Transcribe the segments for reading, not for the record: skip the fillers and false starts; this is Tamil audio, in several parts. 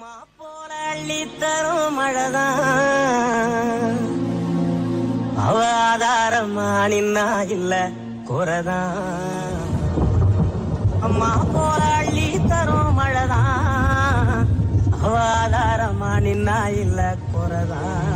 அம்மா போல அள்ளி தரும் மழைதான் அவ ஆதாரமா நின்னா இல்ல குறைதான். அம்மா போல அள்ளி தரும் மழைதான் அவ ஆதாரமா நின்னா இல்ல குறைதான்.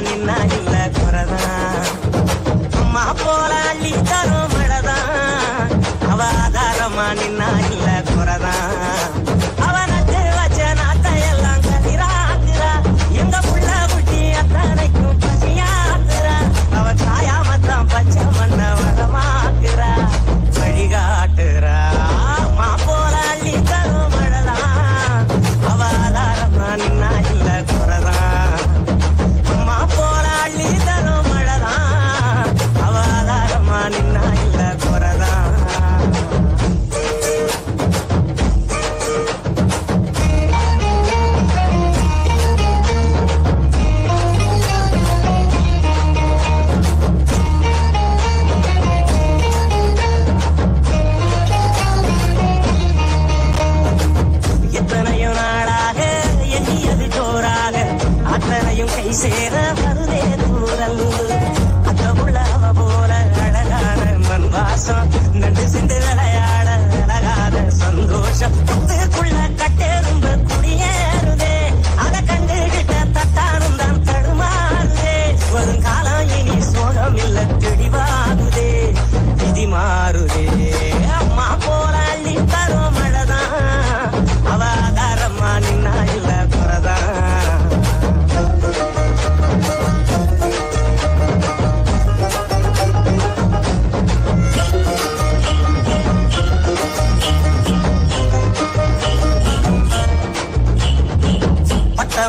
நின்னா இல்ல குறைதான். அம்மா போல அள்ளி தரும் மழைதான் அவ ஆதாரமா நின்னா இல்ல குறைதான். அவ நட்டு வச்ச நாட்டை எல்லாம் கதிராத்துறா எங்க புள்ள குட்டி அத்தனைக்கும் பசியாத்துறா. அவ காயாமத்தான் பச்சை மண்ண வளமாக்குறா வழிகாட்டுறா. அம்மா போல அள்ளி தரும் மழைதான் அவ ஆதாரமா நின்னா இல்ல குறைதான். கை சேர வருதே தூரல் அத்த உள்ளவ போல அழகான மண் வாசம் நண்டு சிந்து விளையாட அழகாத சந்தோஷம் புத்துக்குள்ள கட்டெரும்பு குடியேறுதே. அதை கண்டுகிட்ட தட்டானும் தான் தடுமாறுதே. வரும் காலம் இனி சோகம் இல்ல தெளிவாகுதே விதி மாறுதே. அம்மா போல அள்ளி தரும் மழைதான் அவ ஆதாரமா நின்னா இல்ல குறைதான்.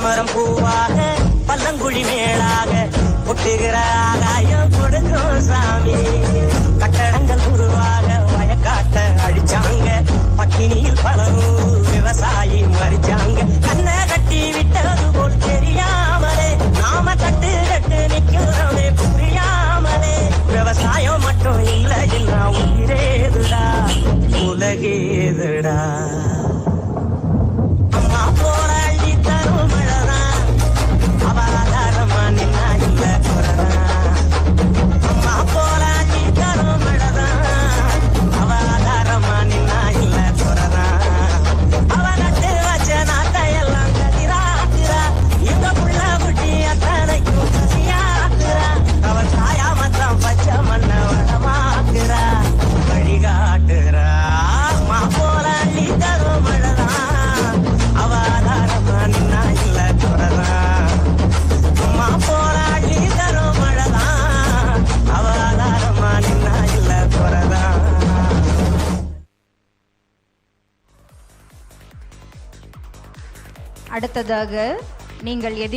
மரம் பூவாக பல்லங்குழி மேலாக ஒட்டுகிற ஆகாயம் கொடுக்கும் சாமி. கட்டடங்கள் உருவாக வயக்காட்ட அழிச்சாங்க பட்டினியில் பலரும் விவசாயி மறிச்சாங்க. கண்ணை கட்டி விட்டது போல் தெரியாமலே நாம கட்டு கட்டு நிக்கிறோமே புரியாமலே. விவசாயம் மட்டும் இல்ல இல்ல உயிரேதுடா உலகேதுடா. அம்மா போல அள்ளி தரும் மழைதான் அவ ஆதாரமா நின்னா இல்ல குறைதான். அம்மா போல அள்ளி தரும் மழைதான் அவ ஆதாரமா நின்னா இல்ல குறைதான். அவ நட்டு வச்ச நாட்டை எல்லாம் கதிராத்துறா எங்க புள்ள குட்டி அத்தனைக்கும் பசியாத்துறா. அவ காயாமத்தான் பச்சை மண்ண வளமாக்குறா வழிகாட்டுறா. அம்மா போல அள்ளி தரும் மழைதான் அவ ஆதாரமா நின்னா இல்ல குறைதான். அம்மா போல அள்ளி தரும் மழைதான் அவ ஆதாரமா நின்னா இல்ல குறைதான். அடுத்ததாக நீங்கள்